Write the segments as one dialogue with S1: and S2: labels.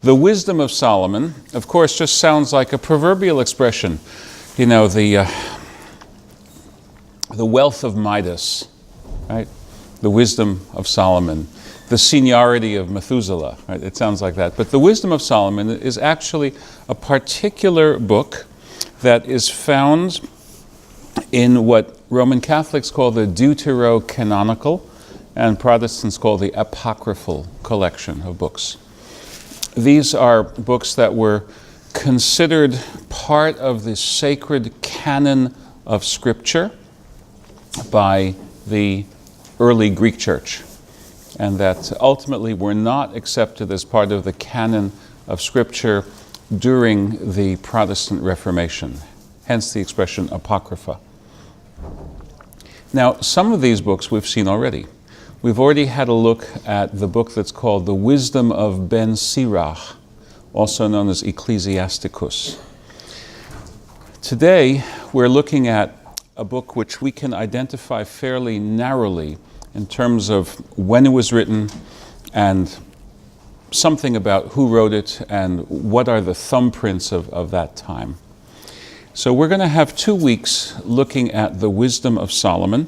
S1: The wisdom of Solomon, of course, just sounds like a proverbial expression. You know, the wealth of Midas, right? The wisdom of Solomon, the seniority of Methuselah, right? It sounds like that. But the wisdom of Solomon is actually a particular book that is found in what Roman Catholics call the Deuterocanonical and Protestants call the apocryphal collection of books. These are books that were considered part of the sacred canon of Scripture by the early Greek Church, and that ultimately were not accepted as part of the canon of Scripture during the Protestant Reformation, hence the expression apocrypha. Now, some of these books we've seen already. We've already had a look at the book that's called The Wisdom of Ben Sirach, also known as Ecclesiasticus. Today, we're looking at a book which we can identify fairly narrowly in terms of when it was written and something about who wrote it and what are the thumbprints of that time. So we're going to have 2 weeks looking at the Wisdom of Solomon.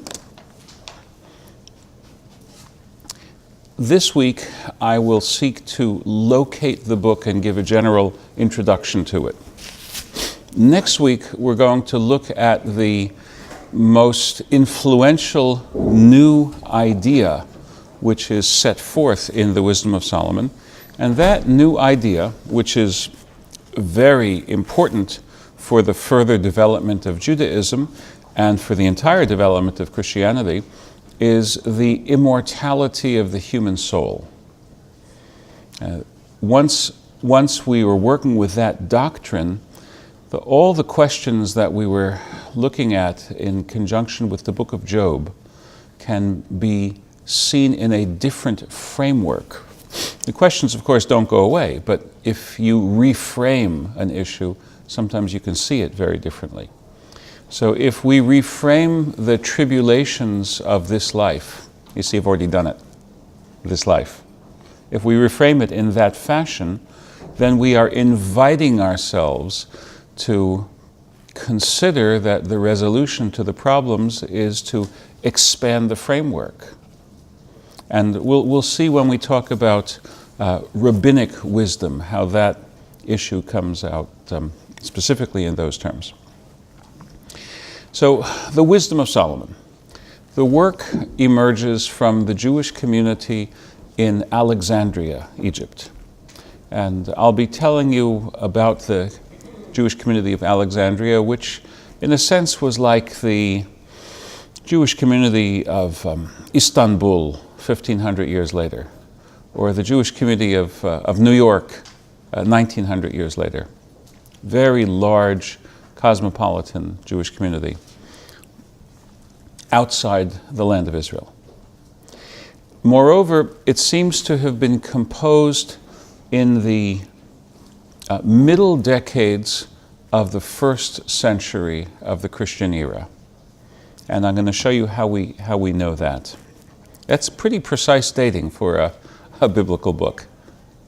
S1: This week, I will seek to locate the book and give a general introduction to it. Next week, we're going to look at the most influential new idea which is set forth in the Wisdom of Solomon. And that new idea, which is very important for the further development of Judaism and for the entire development of Christianity, is the immortality of the human soul. Once we were working with that doctrine, all the questions that we were looking at in conjunction with the book of Job can be seen in a different framework. The questions, of course, don't go away, but if you reframe an issue, sometimes you can see it very differently. So if we reframe the tribulations of this life, you see, I've already done it, this life. If we reframe it in that fashion, then we are inviting ourselves to consider that the resolution to the problems is to expand the framework. And we'll see when we talk about rabbinic wisdom, how that issue comes out specifically in those terms. So, the Wisdom of Solomon. The work emerges from the Jewish community in Alexandria, Egypt. And I'll be telling you about the Jewish community of Alexandria, which in a sense was like the Jewish community of Istanbul 1,500 years later, or the Jewish community of New York 1,900 years later. Very large, cosmopolitan Jewish community outside the land of Israel. Moreover, it seems to have been composed in the middle decades of the first century of the Christian era. And I'm going to show you how we know that. That's pretty precise dating for a biblical book.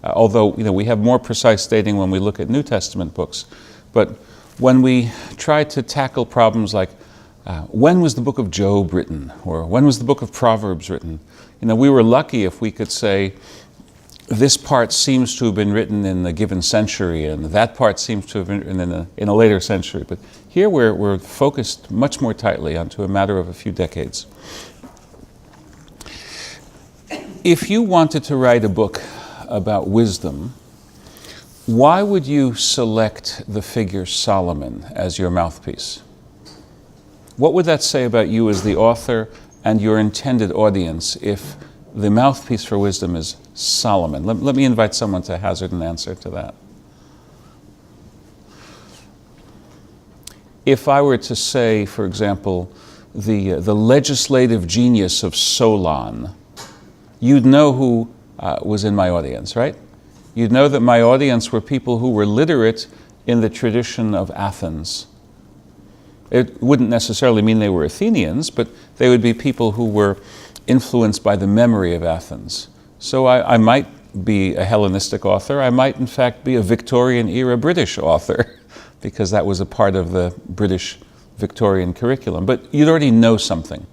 S1: Although we have more precise dating when we look at New Testament books. But when we try to tackle problems like when was the book of Job written, or when was the book of Proverbs written, we were lucky if we could say this part seems to have been written in a given century, and that part seems to have been written in a later century. But here we're focused much more tightly onto a matter of a few decades. If you wanted to write a book about wisdom, why would you select the figure Solomon as your mouthpiece? What would that say about you as the author and your intended audience if the mouthpiece for wisdom is Solomon? Let me invite someone to hazard an answer to that. If I were to say, for example, the legislative genius of Solon, you'd know who was in my audience, right? You'd know that my audience were people who were literate in the tradition of Athens. It wouldn't necessarily mean they were Athenians, but they would be people who were influenced by the memory of Athens. So I might be a Hellenistic author. I might, in fact, be a Victorian-era British author, because that was a part of the British Victorian curriculum. But you'd already know something.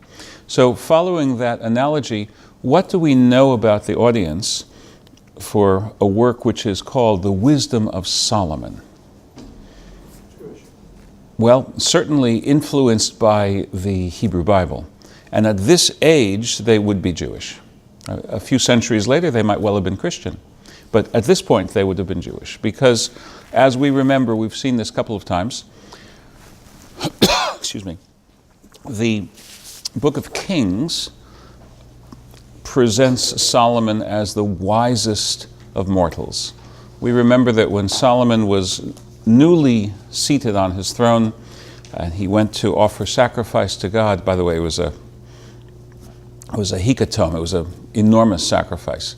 S1: So following that analogy, what do we know about the audience for a work which is called The Wisdom of Solomon?
S2: Jewish.
S1: Well, certainly influenced by the Hebrew Bible. And at this age, they would be Jewish. A few centuries later, they might well have been Christian. But at this point, they would have been Jewish. Because, as we remember, we've seen this a couple of times, excuse me, the Book of Kings presents Solomon as the wisest of mortals. We remember that when Solomon was newly seated on his throne, and he went to offer sacrifice to God. By the way, it was a hecatomb, it was an enormous sacrifice.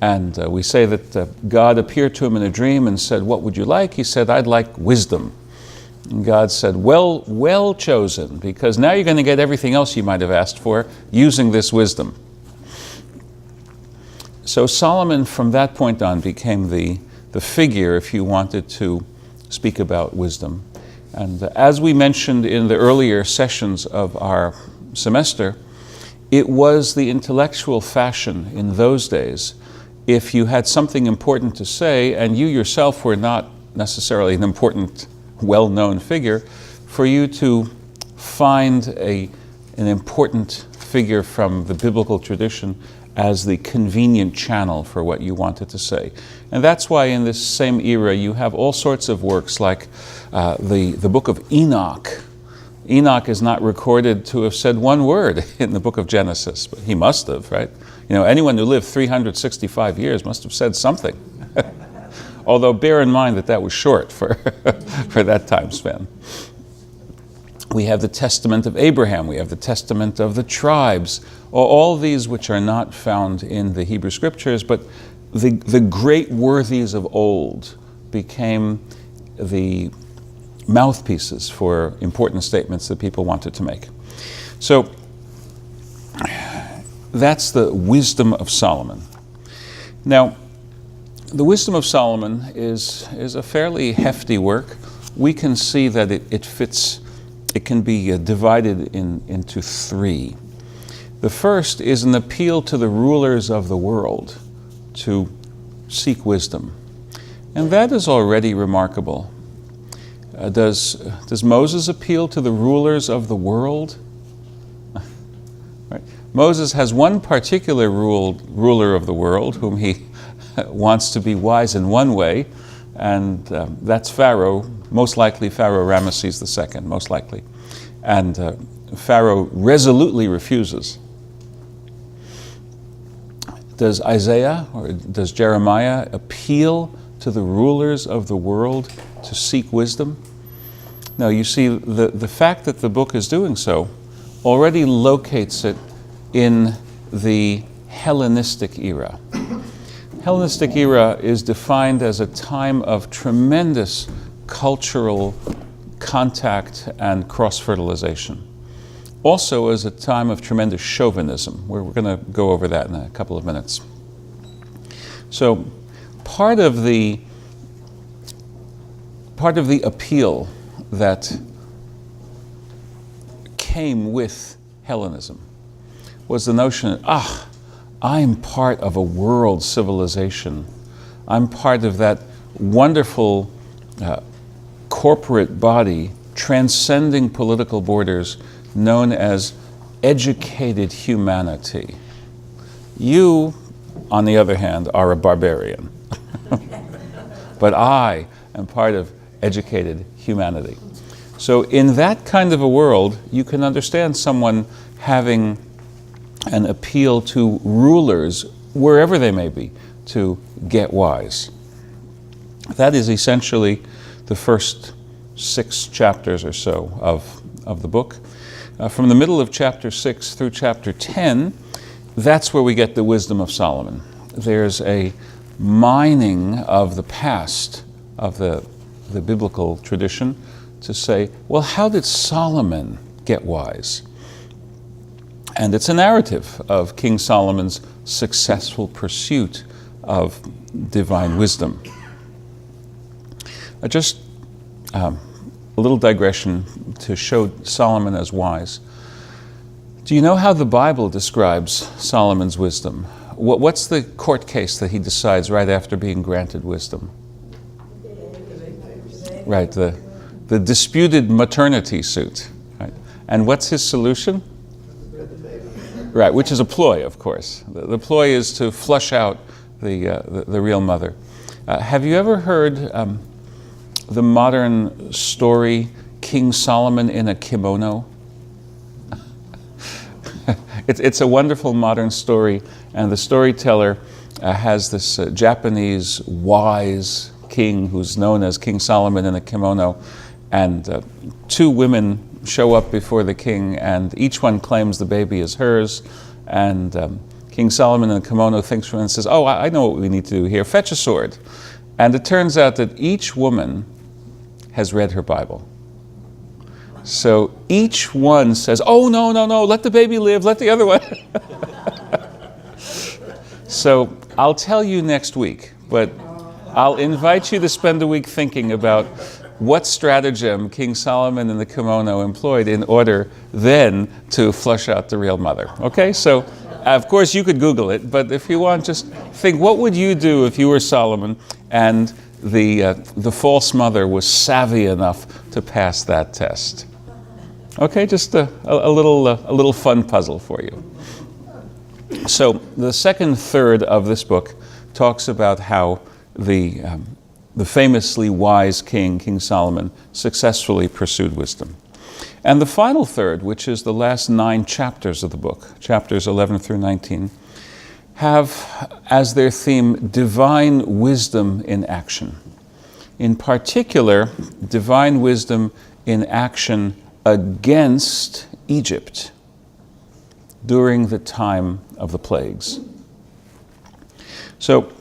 S1: And we say that God appeared to him in a dream and said, "What would you like?" He said, "I'd like wisdom." And God said, well chosen, because now you're going to get everything else you might have asked for using this wisdom. So Solomon, from that point on, became the figure, if you wanted to speak about wisdom. And as we mentioned in the earlier sessions of our semester, it was the intellectual fashion in those days, if you had something important to say and you yourself were not necessarily an important, well-known figure, for you to find an important figure from the biblical tradition as the convenient channel for what you wanted to say. And that's why in this same era you have all sorts of works like the book of Enoch. Enoch is not recorded to have said one word in the book of Genesis, but he must have, right? You know, anyone who lived 365 years must have said something. Although bear in mind that that was short for, for that time span. We have the Testament of Abraham, we have the Testament of the tribes, all these which are not found in the Hebrew Scriptures, but the great worthies of old became the mouthpieces for important statements that people wanted to make. So that's the Wisdom of Solomon. Now, the Wisdom of Solomon is a fairly hefty work. We can see that it fits, it can be divided into three. The first is an appeal to the rulers of the world to seek wisdom. And that is already remarkable. Does Moses appeal to the rulers of the world? Right. Moses has one particular ruler of the world whom he wants to be wise in one way, and that's Pharaoh, most likely Pharaoh Ramesses II, most likely. And Pharaoh resolutely refuses. Does Isaiah or does Jeremiah appeal to the rulers of the world to seek wisdom? Now, you see, the fact that the book is doing so already locates it in the Hellenistic era. Hellenistic era is defined as a time of tremendous cultural contact and cross-fertilization. Also as a time of tremendous chauvinism. We're going to go over that in a couple of minutes. So part of the appeal that came with Hellenism was the notion, I'm part of a world civilization. I'm part of that wonderful corporate body transcending political borders known as educated humanity. You, on the other hand, are a barbarian. But I am part of educated humanity. So in that kind of a world, you can understand someone having an appeal to rulers, wherever they may be, to get wise. That is essentially the first 6 chapters or so of the book. From the middle of chapter 6 through chapter 10, that's where we get the Wisdom of Solomon. There's a mining of the past of the biblical tradition to say, well, how did Solomon get wise? And it's a narrative of King Solomon's successful pursuit of divine wisdom. Just a little digression to show Solomon as wise. Do you know how the Bible describes Solomon's wisdom? What's the court case that he decides right after being granted wisdom? Right, the disputed maternity suit. Right? And what's his solution? Right, which is a ploy, of course. The ploy is to flush out the real mother. Have you ever heard the modern story King Solomon in a Kimono? It's a wonderful modern story, and the storyteller has this Japanese wise king who's known as King Solomon in a kimono, and two women show up before the king, and each one claims the baby is hers, and King Solomon in a kimono thinks for a minute and says, "Oh, I know what we need to do here, fetch a sword." And it turns out that each woman has read her Bible. So each one says, "Oh, no, let the baby live, let the other one." So I'll tell you next week, but I'll invite you to spend a week thinking about what stratagem King Solomon in the kimono employed in order then to flush out the real mother. Okay, so of course you could Google it, but if you want, just think, what would you do if you were Solomon and the false mother was savvy enough to pass that test? Okay, just a little fun puzzle for you. So the second third of this book talks about how the famously wise king, King Solomon, successfully pursued wisdom. And the final third, which is the last 9 chapters of the book, chapters 11 through 19, have as their theme divine wisdom in action. In particular, divine wisdom in action against Egypt during the time of the plagues. So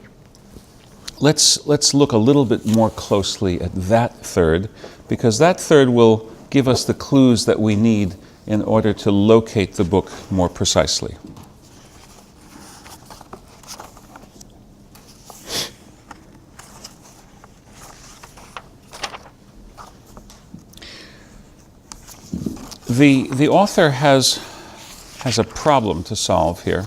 S1: let's look a little bit more closely at that third, because that third will give us the clues that we need in order to locate the book more precisely. The author has a problem to solve here.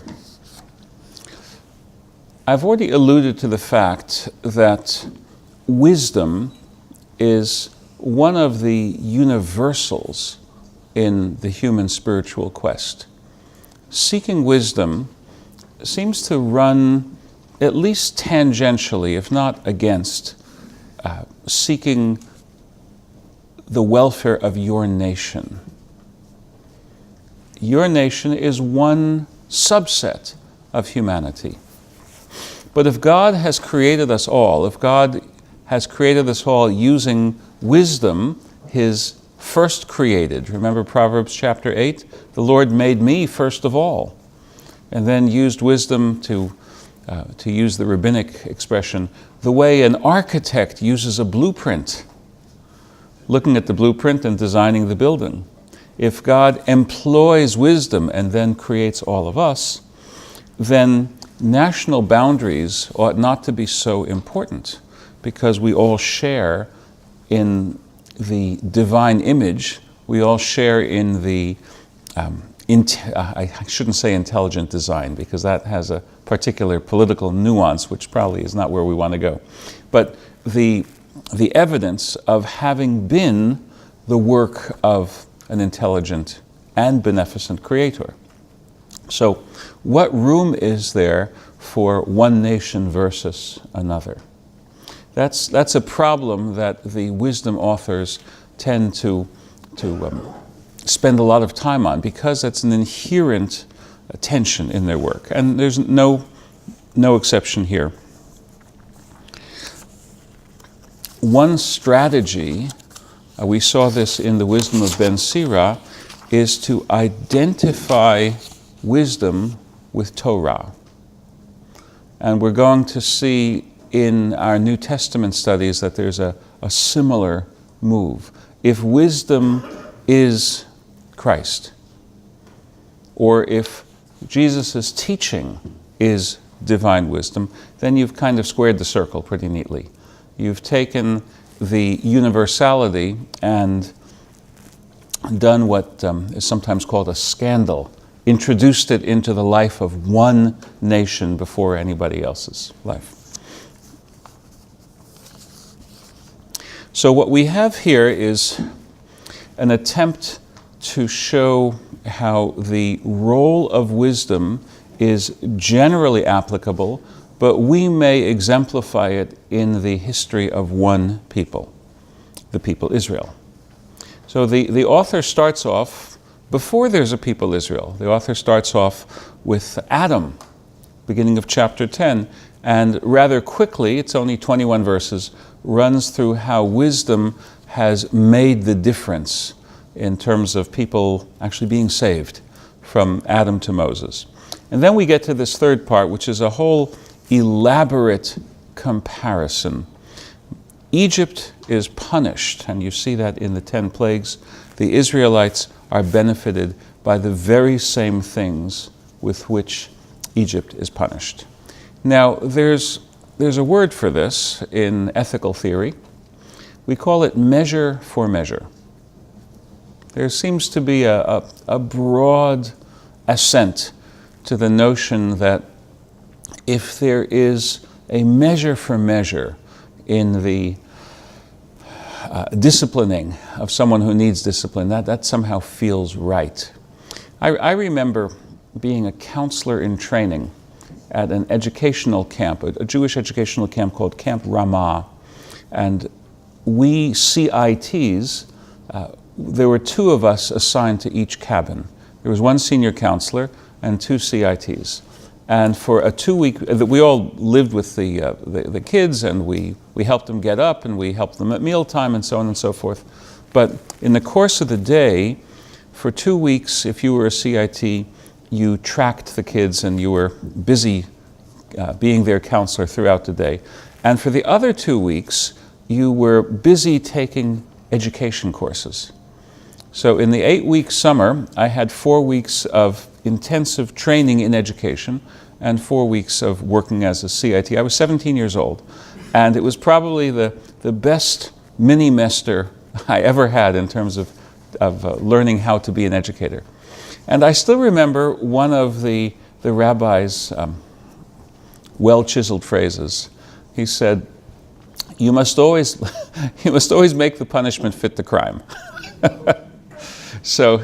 S1: I've already alluded to the fact that wisdom is one of the universals in the human spiritual quest. Seeking wisdom seems to run at least tangentially, if not against, seeking the welfare of your nation. Your nation is one subset of humanity. But if God has created us all, if God has created us all using wisdom, his first created, remember Proverbs chapter 8? The Lord made me first of all, and then used wisdom to use the rabbinic expression, the way an architect uses a blueprint, looking at the blueprint and designing the building. If God employs wisdom and then creates all of us, then national boundaries ought not to be so important, because we all share in the divine image. We all share in the, I shouldn't say intelligent design, because that has a particular political nuance, which probably is not where we want to go. But the evidence of having been the work of an intelligent and beneficent creator. So what room is there for one nation versus another? That's a problem that the wisdom authors tend to spend a lot of time on, because it's an inherent tension in their work. And there's no exception here. One strategy, we saw this in the Wisdom of Ben Sira, is to identify wisdom with Torah. And we're going to see in our New Testament studies that there's a similar move. If wisdom is Christ, or if Jesus' teaching is divine wisdom, then you've kind of squared the circle pretty neatly. You've taken the universality and done what is sometimes called a scandal, introduced it into the life of one nation before anybody else's life. So what we have here is an attempt to show how the role of wisdom is generally applicable, but we may exemplify it in the history of one people, the people Israel. So the author starts off, before there's a people Israel, the author starts off with Adam, beginning of chapter 10, and rather quickly, it's only 21 verses, runs through how wisdom has made the difference in terms of people actually being saved from Adam to Moses. And then we get to this third part, which is a whole elaborate comparison. Egypt is punished, and you see that in the 10 plagues. The Israelites are benefited by the very same things with which Egypt is punished. Now, there's a word for this in ethical theory. We call it measure for measure. There seems to be a broad assent to the notion that if there is a measure for measure in the disciplining of someone who needs discipline, that somehow feels right. I remember being a counselor in training at an educational camp, a Jewish educational camp called Camp Ramah. And we CITs, there were 2 of us assigned to each cabin. There was 1 senior counselor and 2 CITs. And for a 2-week, we all lived with the kids, and we helped them get up, and we helped them at mealtime, and so on and so forth. But in the course of the day, for 2 weeks, if you were a CIT, you tracked the kids, and you were busy being their counselor throughout the day. And for the other 2 weeks, you were busy taking education courses. So in the 8-week summer, I had 4 weeks of intensive training in education and 4 weeks of working as a CIT. I was 17 years old, and it was probably the best mini-mester I ever had in terms of learning how to be an educator. And I still remember one of the rabbi's well-chiseled phrases. He said, you must always make the punishment fit the crime. So,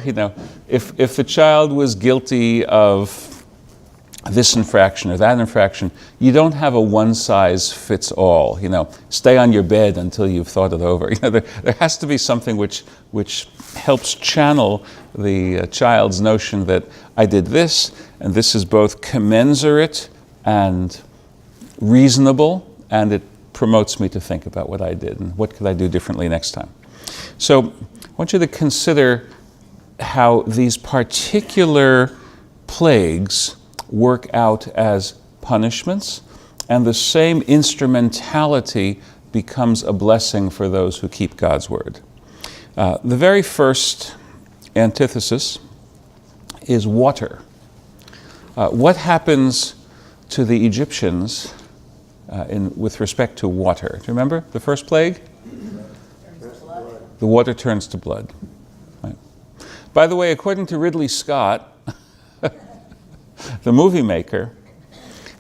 S1: if the child was guilty of this infraction or that infraction, you don't have a one-size-fits-all, stay on your bed until you've thought it over. There has to be something which helps channel the child's notion that I did this, and this is both commensurate and reasonable, and it promotes me to think about what I did and what could I do differently next time. So I want you to consider how these particular plagues work out as punishments, and the same instrumentality becomes a blessing for those who keep God's word. The very first antithesis is water. What happens to the Egyptians with respect to water? Do you remember the first plague? The water turns to blood. Right. By the way, according to Ridley Scott, the movie maker,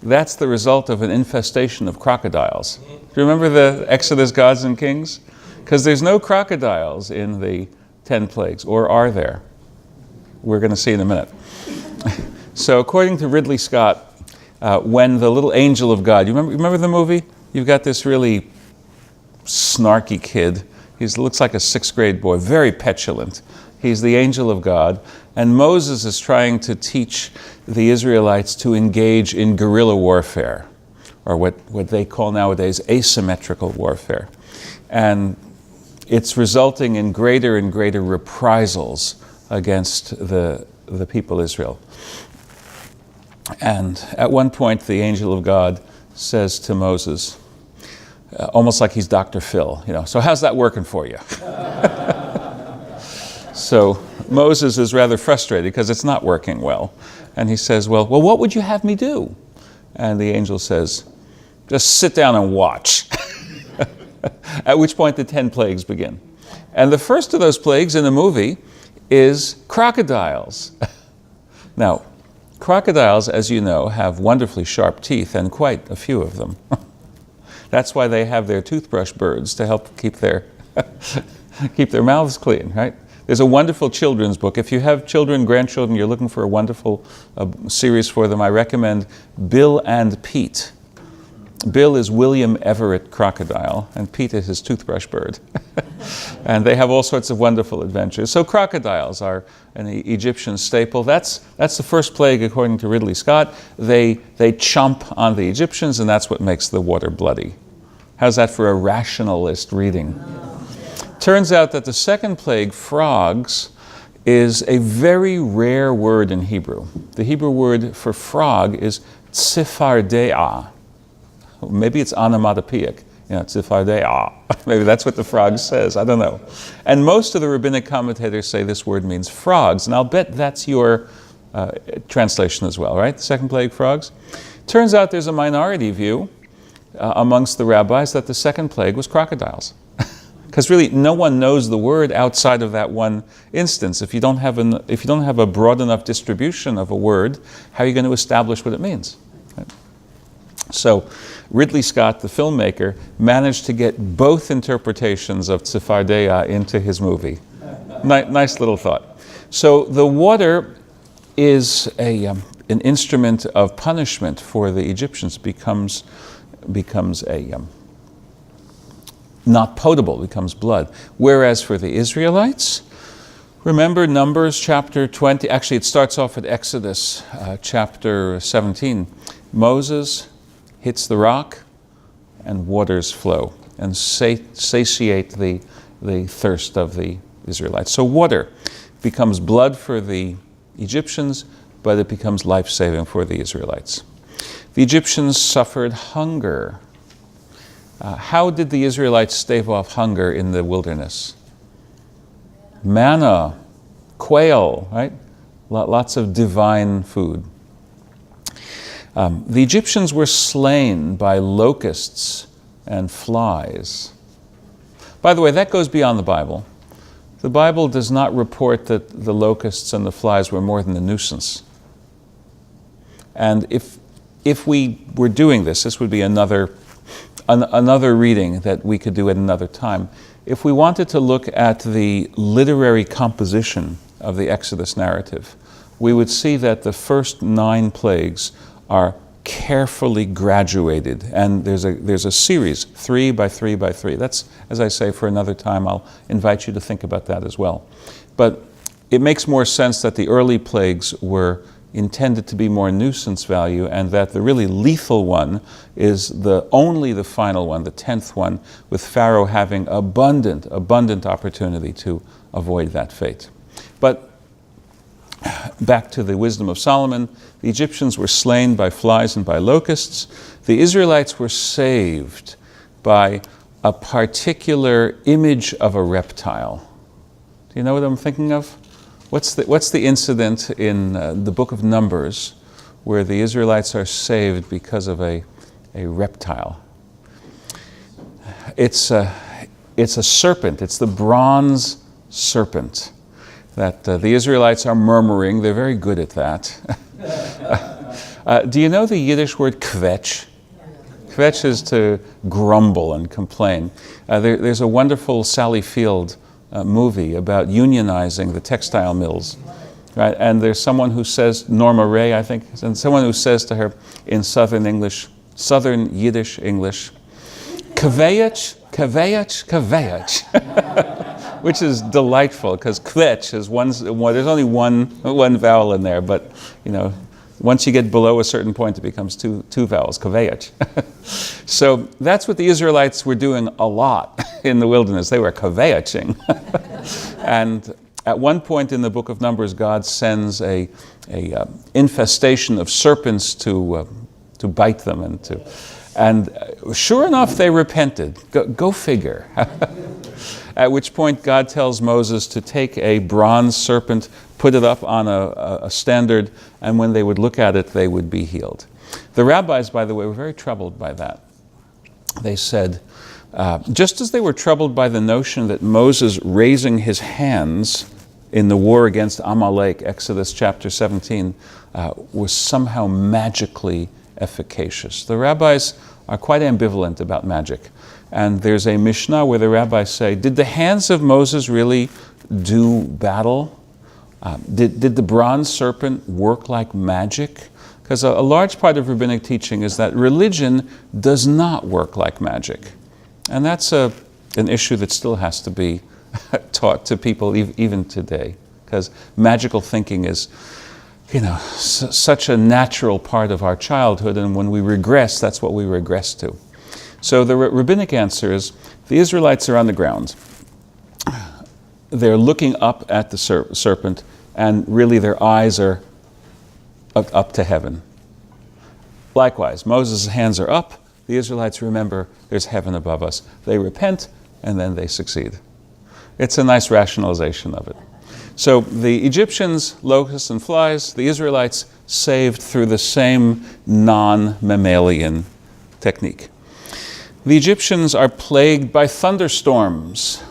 S1: that's the result of an infestation of crocodiles. Do you remember the Exodus, Gods and Kings? Because there's no crocodiles in the 10 plagues, or are there? We're going to see in a minute. So according to Ridley Scott, when the little angel of God, you remember the movie? You've got this really snarky kid. He looks like a 6th grade boy, very petulant. He's the angel of God. And Moses is trying to teach the Israelites to engage in guerrilla warfare, or what they call nowadays asymmetrical warfare. And it's resulting in greater and greater reprisals against the people Israel. And at one point, the angel of God says to Moses, almost like he's Dr. Phil, so how's that working for you? So Moses is rather frustrated because it's not working well. And he says, well, what would you have me do? And the angel says, just sit down and watch. At which point the 10 plagues begin. And the first of those plagues in the movie is crocodiles. Now, crocodiles, as you know, have wonderfully sharp teeth, and quite a few of them. That's why they have their toothbrush birds, to help keep their mouths clean, right? There's a wonderful children's book. If you have children, grandchildren, you're looking for a wonderful series for them, I recommend Bill and Pete. Bill is William Everett Crocodile, and Pete is his toothbrush bird. And they have all sorts of wonderful adventures. So crocodiles are an Egyptian staple. That's the first plague, according to Ridley Scott. They chomp on the Egyptians, and that's what makes the water bloody. How's that for a rationalist reading? Turns out that the second plague, frogs, is a very rare word in Hebrew. The Hebrew word for frog is tzifardea. Maybe it's onomatopoeic. Tzifardea. Maybe that's what the frog says. I don't know. And most of the rabbinic commentators say this word means frogs. And I'll bet that's your translation as well, right? The second plague, frogs. Turns out there's a minority view amongst the rabbis that the second plague was crocodiles. Because really, no one knows the word outside of that one instance. If you don't have a broad enough distribution of a word, how are you going to establish what it means? Right? So Ridley Scott, the filmmaker, managed to get both interpretations of tzifardea into his movie. Nice little thought. So the water is an instrument of punishment for the Egyptians. Becomes not potable, becomes blood. Whereas for the Israelites, remember Numbers chapter 20, actually it starts off at Exodus chapter 17. Moses hits the rock and waters flow and satiate the thirst of the Israelites. So water becomes blood for the Egyptians, but it becomes life-saving for the Israelites. The Egyptians suffered hunger. How did the Israelites stave off hunger in the wilderness? Manna, quail, right? Lots of divine food. The Egyptians were slain by locusts and flies. By the way, that goes beyond the Bible. The Bible does not report that the locusts and the flies were more than a nuisance. And if we were doing this, this would be another reading that we could do at another time. If we wanted to look at the literary composition of the Exodus narrative, we would see that the first 9 plagues are carefully graduated, and there's a series, 3 by 3 by 3. That's, as I say, for another time. I'll invite you to think about that as well. But it makes more sense that the early plagues were intended to be more nuisance value, and that the really lethal one is only the final one, the 10th one, with Pharaoh having abundant opportunity to avoid that fate. But back to the wisdom of Solomon, the Egyptians were slain by flies and by locusts. The Israelites were saved by a particular image of a reptile. Do you know what I'm thinking of? What's the incident in the book of Numbers where the Israelites are saved because of a reptile? It's a serpent. It's the bronze serpent that the Israelites are murmuring. They're very good at that. Do you know the Yiddish word kvetch? Kvetch is to grumble and complain. There's a wonderful Sally Field movie about unionizing the textile mills, right? And there's someone who says, Norma Ray, I think, and someone who says to her in Southern Yiddish English, kvetch, kvetch, kvetch, which is delightful because kvetch is there's only one vowel in there, but once you get below a certain point, it becomes two vowels, kvetch. So that's what the Israelites were doing a lot in the wilderness. They were kvetching. And at one point in the book of Numbers, God sends a infestation of serpents to bite them and sure enough, they repented. Go figure. At which point God tells Moses to take a bronze serpent, put it up on a standard, and when they would look at it, they would be healed. The rabbis, by the way, were very troubled by that. They said, just as they were troubled by the notion that Moses raising his hands in the war against Amalek, Exodus chapter 17, was somehow magically efficacious. The rabbis are quite ambivalent about magic. And there's a Mishnah where the rabbis say, did the hands of Moses really do battle? Did the bronze serpent work like magic? Because a large part of rabbinic teaching is that religion does not work like magic. And that's an issue that still has to be taught to people even today. Because magical thinking is, such a natural part of our childhood, and when we regress, that's what we regress to. So the rabbinic answer is, the Israelites are on the ground. They're looking up at the serpent, and really their eyes are up to heaven. Likewise, Moses' hands are up. The Israelites remember there's heaven above us. They repent, and then they succeed. It's a nice rationalization of it. So the Egyptians, locusts and flies, the Israelites saved through the same non-mammalian technique. The Egyptians are plagued by thunderstorms.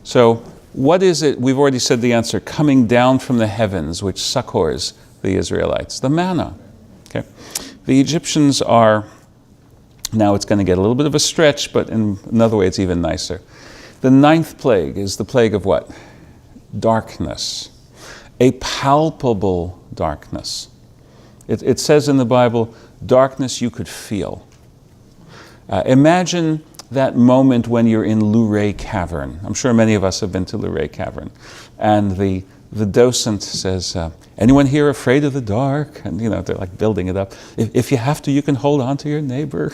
S1: So what is it? We've already said the answer, coming down from the heavens, which succors the Israelites. The manna. Okay. The Egyptians are, now it's going to get a little bit of a stretch, but in another way it's even nicer. The 9th plague is the plague of what? Darkness. A palpable darkness. It says in the Bible, darkness you could feel. Imagine that moment when you're in Luray Cavern. I'm sure many of us have been to Luray Cavern. And the docent says, anyone here afraid of the dark? And they're like building it up. If you have to, you can hold on to your neighbor.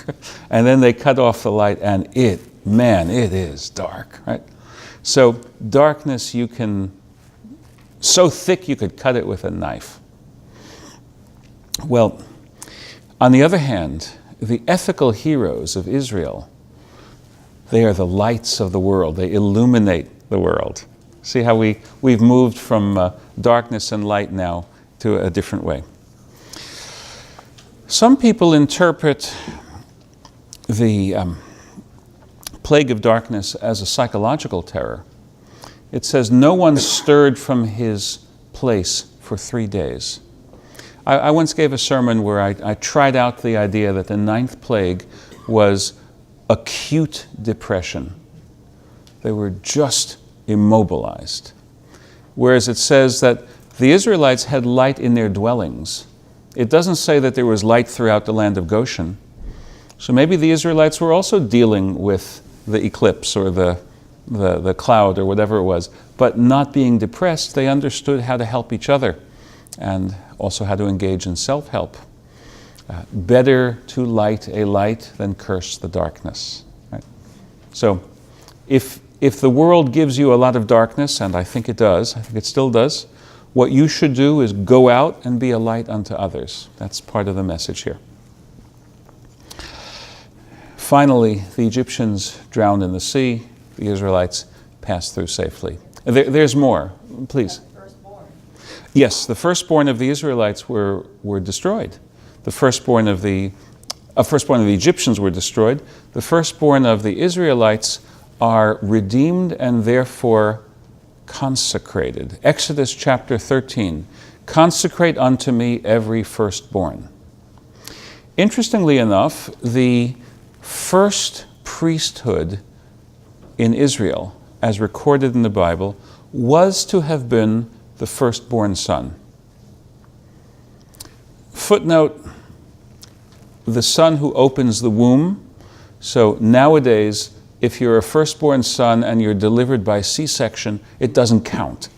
S1: And then they cut off the light, and it is dark, right? So darkness so thick you could cut it with a knife. Well, on the other hand, the ethical heroes of Israel, they are the lights of the world. They illuminate the world. See how we've moved from darkness and light now to a different way. Some people interpret the plague of darkness as a psychological terror. It says, no one stirred from his place for 3 days. I once gave a sermon where I tried out the idea that the 9th plague was acute depression. They were just immobilized. Whereas it says that the Israelites had light in their dwellings. It doesn't say that there was light throughout the land of Goshen. So maybe the Israelites were also dealing with the eclipse or the cloud or whatever it was, but not being depressed, they understood how to help each other and also how to engage in self-help. Better to light a light than curse the darkness. Right? So if the world gives you a lot of darkness, and I think it does, I think it still does, what you should do is go out and be a light unto others. That's part of the message here. Finally, the Egyptians drowned in the sea. The Israelites passed through safely. There's more. Please. Yes, the firstborn of the Israelites were destroyed. The firstborn of the Egyptians were destroyed. The firstborn of the Israelites are redeemed and therefore consecrated. Exodus chapter 13. Consecrate unto me every firstborn. Interestingly enough, the first priesthood in Israel, as recorded in the Bible, was to have been the firstborn son. Footnote, the son who opens the womb. So nowadays, if you're a firstborn son and you're delivered by C-section, it doesn't count.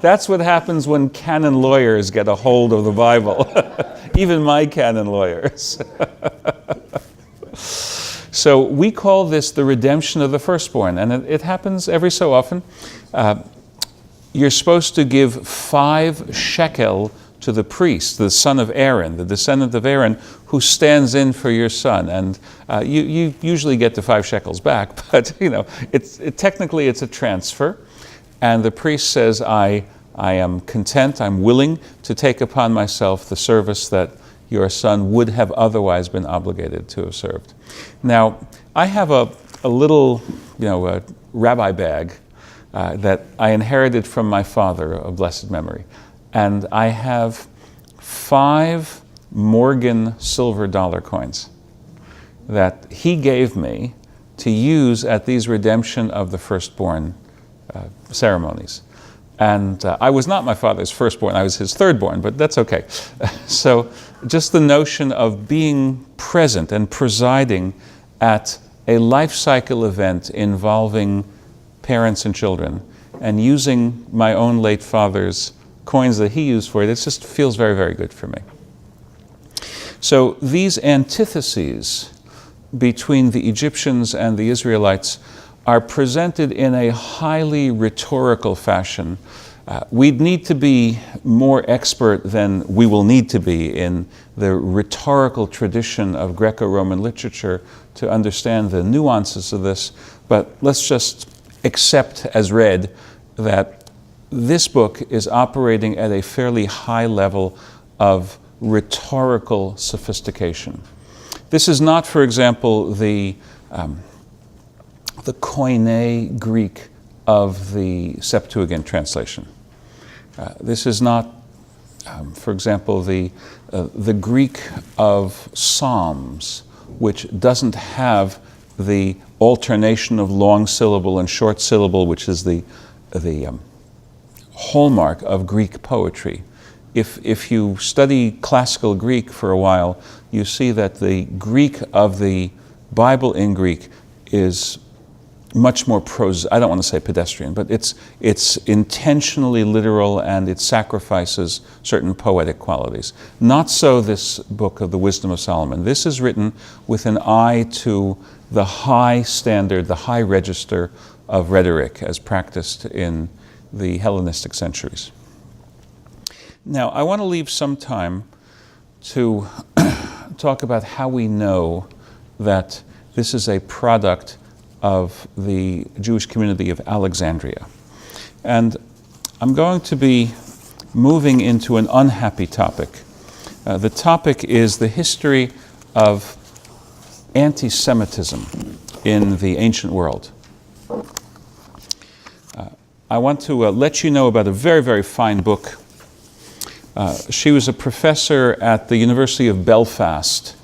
S1: That's what happens when canon lawyers get a hold of the Bible. Even my canon lawyers. So we call this the redemption of the firstborn, and it happens every so often. You're supposed to give 5 shekel to the priest, the son of Aaron, the descendant of Aaron, who stands in for your son. And you usually get the 5 shekels back, but technically it's a transfer. And the priest says, I I am content, I'm willing to take upon myself the service that your son would have otherwise been obligated to have served. Now, I have a little, a rabbi bag that I inherited from my father of blessed memory. And I have 5 Morgan silver dollar coins that he gave me to use at these redemption of the firstborn ceremonies. And I was not my father's firstborn, I was his thirdborn, but that's okay. So just the notion of being present and presiding at a life cycle event involving parents and children, and using my own late father's coins that he used for it, it just feels very, very good for me. So these antitheses between the Egyptians and the Israelites are presented in a highly rhetorical fashion. We'd need to be more expert than we will need to be in the rhetorical tradition of Greco-Roman literature to understand the nuances of this, but let's just accept as read that this book is operating at a fairly high level of rhetorical sophistication. This is not, for example, the Koine Greek of the Septuagint translation. This is not, for example, the Greek of Psalms, which doesn't have the alternation of long syllable and short syllable, which is the hallmark of Greek poetry. If you study classical Greek for a while, you see that the Greek of the Bible in Greek is much more I don't want to say pedestrian, but it's intentionally literal, and it sacrifices certain poetic qualities. Not so this book of the Wisdom of Solomon. This is written with an eye to the high standard, the high register of rhetoric as practiced in the Hellenistic centuries. Now, I want to leave some time to talk about how we know that this is a product of the Jewish community of Alexandria. And I'm going to be moving into an unhappy topic. The topic is the history of anti-Semitism in the ancient world. I want to let you know about a very, very fine book. She was a professor at the University of Belfast,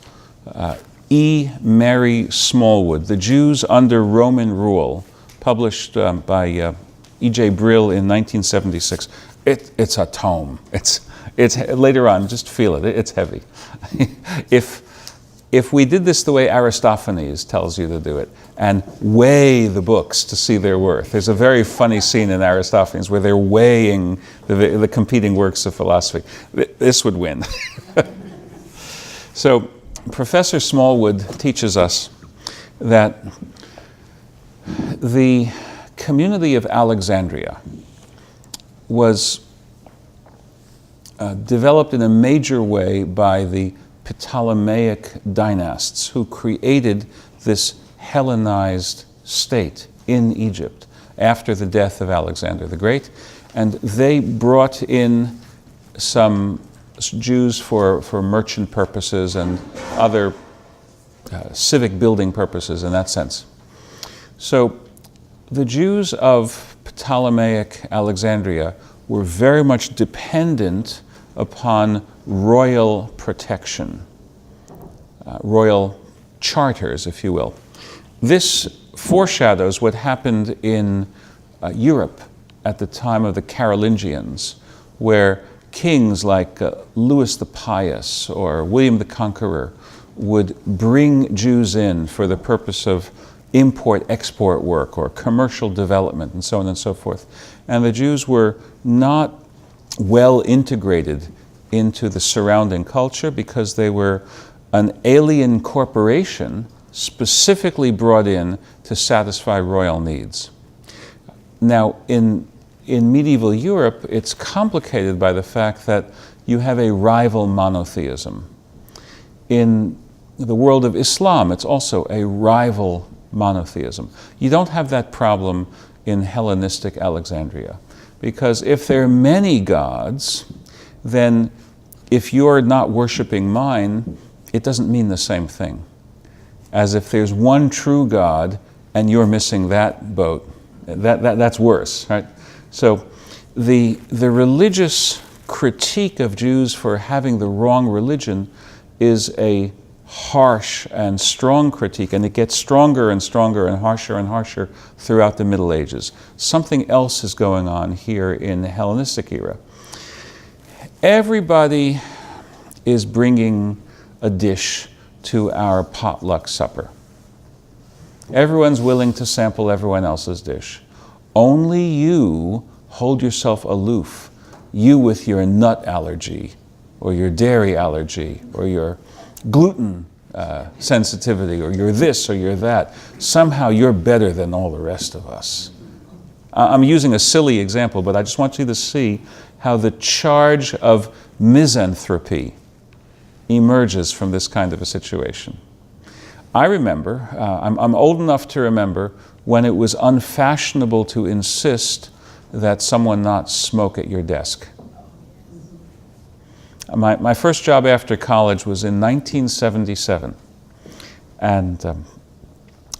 S1: E. Mary Smallwood, The Jews Under Roman Rule, published by E.J. Brill in 1976. It's a tome. It's later on, just feel it. It's heavy. If we did this the way Aristophanes tells you to do it, and weigh the books to see their worth. There's a very funny scene in Aristophanes where they're weighing the competing works of philosophy. This would win. So Professor Smallwood teaches us that the community of Alexandria was developed in a major way by the Ptolemaic dynasts who created this Hellenized state in Egypt after the death of Alexander the Great. And they brought in some Jews for merchant purposes and other civic building purposes in that sense. So the Jews of Ptolemaic Alexandria were very much dependent upon royal protection, royal charters, if you will. This foreshadows what happened in Europe at the time of the Carolingians, where kings like Louis the Pious or William the Conqueror would bring Jews in for the purpose of import-export work or commercial development and so on and so forth. And the Jews were not well integrated into the surrounding culture because they were an alien corporation specifically brought in to satisfy royal needs. Now, in medieval Europe, it's complicated by the fact that you have a rival monotheism. In the world of Islam, it's also a rival monotheism. You don't have that problem in Hellenistic Alexandria. Because if there are many gods, then if you're not worshiping mine, it doesn't mean the same thing as if there's one true God and you're missing that boat. That's worse, right? So the religious critique of Jews for having the wrong religion is a harsh and strong critique, and it gets stronger and stronger and harsher throughout the Middle Ages. Something else is going on here in the Hellenistic era. Everybody is bringing a dish to our potluck supper. Everyone's willing to sample everyone else's dish. Only you hold yourself aloof. You with your nut allergy, or your dairy allergy, or your gluten sensitivity, or you're this or you're that. Somehow you're better than all the rest of us. I'm using a silly example, but I just want you to see how the charge of misanthropy emerges from this kind of a situation. I remember, I'm old enough to remember when it was unfashionable to insist that someone not smoke at your desk. My first job after college was in 1977, and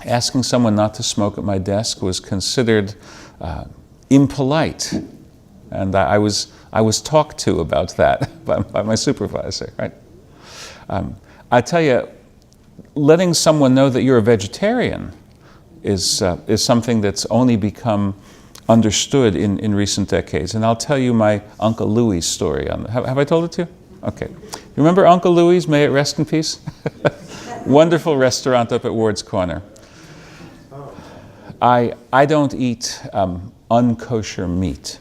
S1: asking someone not to smoke at my desk was considered impolite, and I was talked to about that by my supervisor. Right? I tell you, letting someone know that you're a vegetarian is something that's only become understood in recent decades. And I'll tell you my Uncle Louis story. Have I told it to you? Okay. You remember Uncle Louis, may it rest in peace? Wonderful restaurant up at Ward's Corner. I don't eat unkosher meat.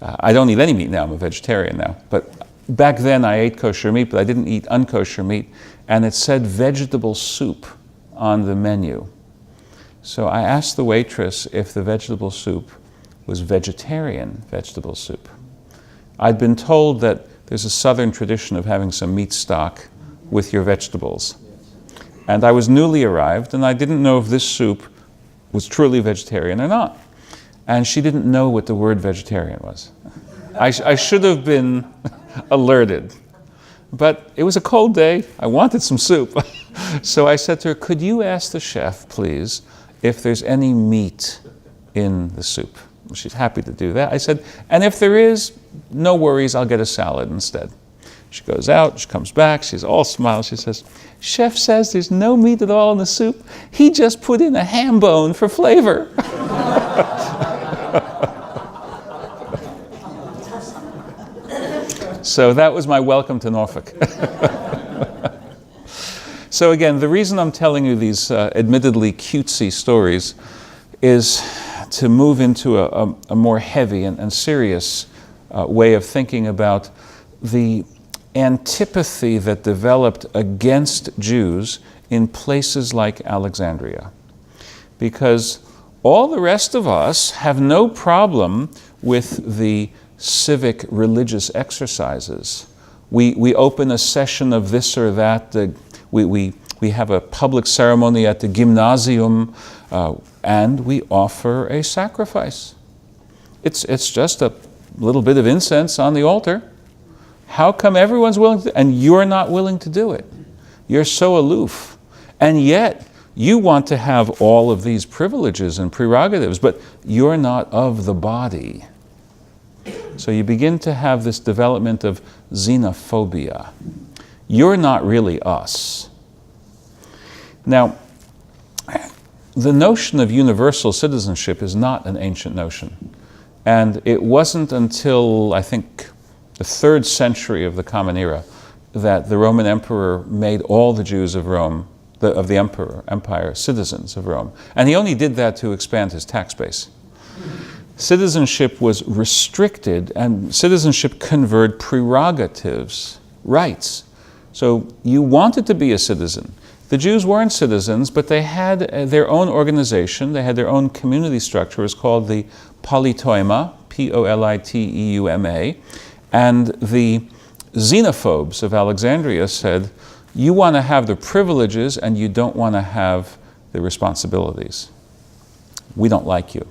S1: I don't eat any meat now. I'm a vegetarian now. But back then I ate kosher meat, but I didn't eat unkosher meat. And it said vegetable soup on the menu. So I asked the waitress if the vegetable soup was vegetarian vegetable soup. I'd been told that there's a southern tradition of having some meat stock with your vegetables. And I was newly arrived, and I didn't know if this soup was truly vegetarian or not. And she didn't know what the word vegetarian was. I should have been alerted. But it was a cold day. I wanted some soup. So I said to her, could you ask the chef, please, if there's any meat in the soup? She's happy to do that. I said, and if there is, no worries, I'll get a salad instead. She goes out, she comes back, she's all smiles. She says, chef says there's no meat at all in the soup. He just put in a ham bone for flavor. So that was my welcome to Norfolk. So again, the reason I'm telling you these admittedly cutesy stories is to move into a more heavy and serious way of thinking about the antipathy that developed against Jews in places like Alexandria. Because all the rest of us have no problem with the civic religious exercises. We open a session of this or that. We have a public ceremony at the gymnasium, and we offer a sacrifice. It's just a little bit of incense on the altar. How come everyone's willing to, and you're not willing to do it? You're so aloof. And yet, you want to have all of these privileges and prerogatives, but you're not of the body. So you begin to have this development of xenophobia. You're not really us. Now, the notion of universal citizenship is not an ancient notion. And it wasn't until, I think, the 3rd century of the Common Era that the Roman emperor made all the Jews of Rome, of the empire, citizens of Rome. And he only did that to expand his tax base. Citizenship was restricted, and citizenship conferred prerogatives, rights. So you wanted to be a citizen. The Jews weren't citizens, but they had their own organization, they had their own community structure. It was called the Politeuma, P-O-L-I-T-E-U-M-A, and the xenophobes of Alexandria said, you want to have the privileges and you don't want to have the responsibilities. We don't like you.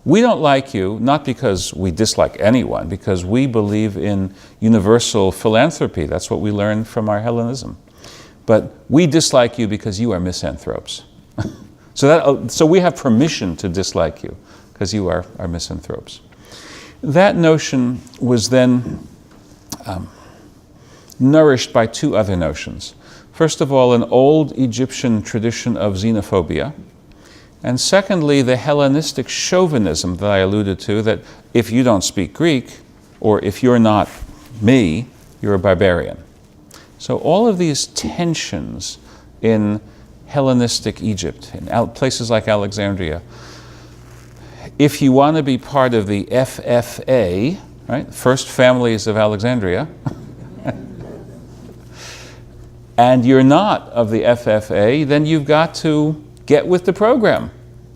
S1: We don't like you, not because we dislike anyone, because we believe in universal philanthropy. That's what we learned from our Hellenism. But we dislike you because you are misanthropes. So we have permission to dislike you because you are misanthropes. That notion was then nourished by two other notions. First of all, an old Egyptian tradition of xenophobia. And secondly, the Hellenistic chauvinism that I alluded to, that if you don't speak Greek, or if you're not me, you're a barbarian. So all of these tensions in Hellenistic Egypt, in places like Alexandria, if you want to be part of the FFA, right, First Families of Alexandria, and you're not of the FFA, then you've got to get with the program.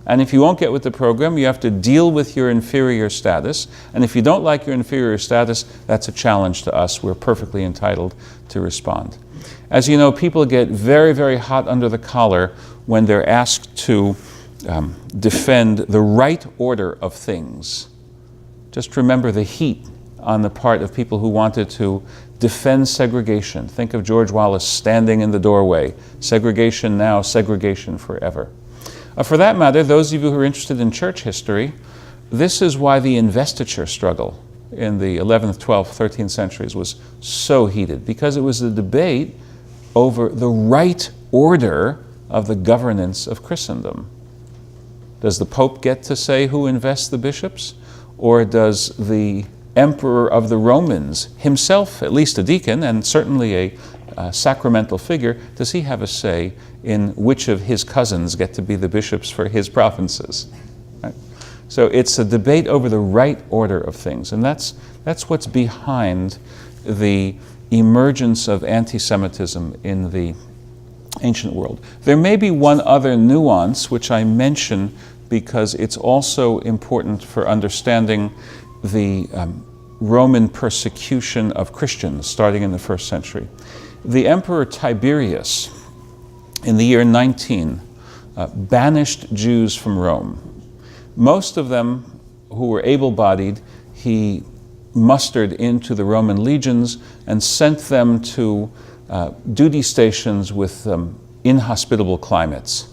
S1: And if you won't get with the program, you have to deal with your inferior status. And if you don't like your inferior status, that's a challenge to us. We're perfectly entitled to respond. As you know, people get very, very hot under the collar when they're asked to defend the right order of things. Just remember the heat on the part of people who wanted to defend segregation. Think of George Wallace standing in the doorway. Segregation now, segregation forever. For that matter, those of you who are interested in church history, this is why the investiture struggle in the 11th, 12th, 13th centuries was so heated, because it was a debate over the right order of the governance of Christendom. Does the Pope get to say who invests the bishops? Or does the Emperor of the Romans, himself at least a deacon and certainly a sacramental figure, does he have a say in which of his cousins get to be the bishops for his provinces? Right? So it's a debate over the right order of things, and that's what's behind the emergence of anti-Semitism in the ancient world. There may be one other nuance which I mention because it's also important for understanding the Roman persecution of Christians starting in the first century. The Emperor Tiberius, in the year 19, banished Jews from Rome. Most of them who were able-bodied, he mustered into the Roman legions and sent them to duty stations with inhospitable climates,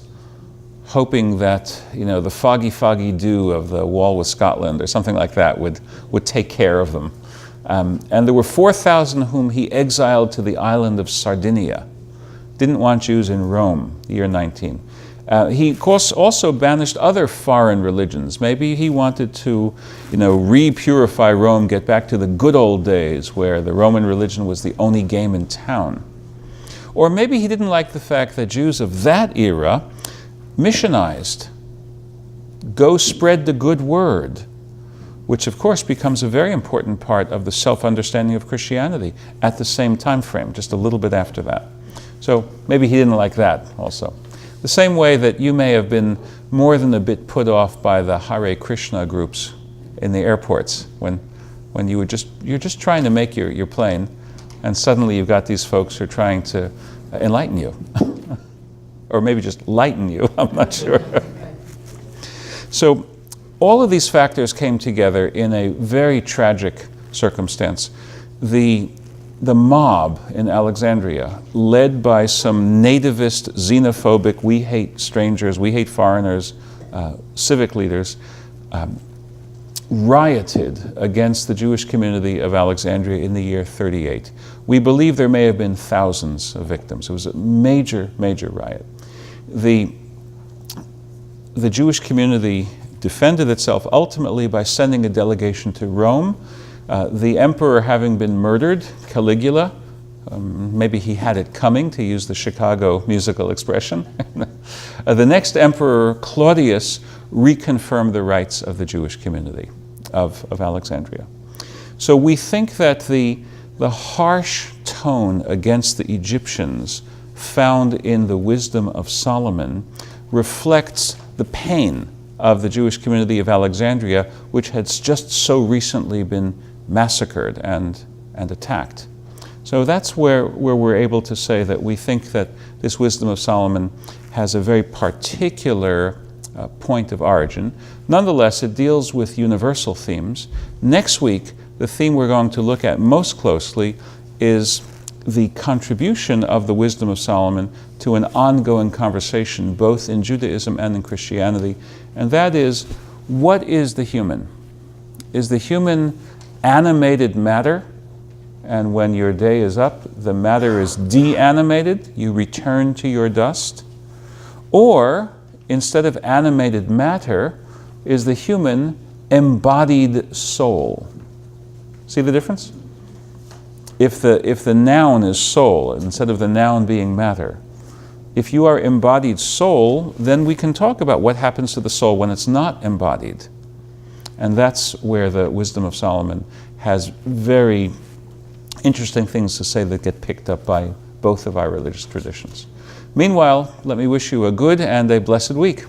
S1: hoping that, you know, the foggy dew of the wall with Scotland or something like that would take care of them. And there were 4,000 whom he exiled to the island of Sardinia. Didn't want Jews in Rome, the year 19. He, of course, also banished other foreign religions. Maybe he wanted to, you know, re-purify Rome, get back to the good old days where the Roman religion was the only game in town. Or maybe he didn't like the fact that Jews of that era missionized. Go spread the good word, which of course becomes a very important part of the self-understanding of Christianity at the same time frame, just a little bit after that. So maybe he didn't like that also. The same way that you may have been more than a bit put off by the Hare Krishna groups in the airports when you're just trying to make your plane, and suddenly you've got these folks who are trying to enlighten you. Or maybe just lighten you, I'm not sure. So all of these factors came together in a very tragic circumstance. The mob in Alexandria, led by some nativist, xenophobic, we hate strangers, we hate foreigners, civic leaders, rioted against the Jewish community of Alexandria in the year 38. We believe there may have been thousands of victims. It was a major, major riot. The Jewish community defended itself ultimately by sending a delegation to Rome. The emperor having been murdered, Caligula, maybe he had it coming, to use the Chicago musical expression. The next emperor, Claudius, reconfirmed the rights of the Jewish community of Alexandria. So we think that the harsh tone against the Egyptians found in the wisdom of Solomon reflects the pain of the Jewish community of Alexandria, which had just so recently been massacred and attacked. So that's where we're able to say that we think that this wisdom of Solomon has a very particular point of origin. Nonetheless, it deals with universal themes. Next week, the theme we're going to look at most closely is the contribution of the wisdom of Solomon to an ongoing conversation both in Judaism and in Christianity, and that is, what is the human? Is the human animated matter, and when your day is up, the matter is de-animated, you return to your dust? Or, instead of animated matter, is the human embodied soul? See the difference? If the noun is soul, instead of the noun being matter, if you are embodied soul, then we can talk about what happens to the soul when it's not embodied. And that's where the wisdom of Solomon has very interesting things to say that get picked up by both of our religious traditions. Meanwhile, let me wish you a good and a blessed week.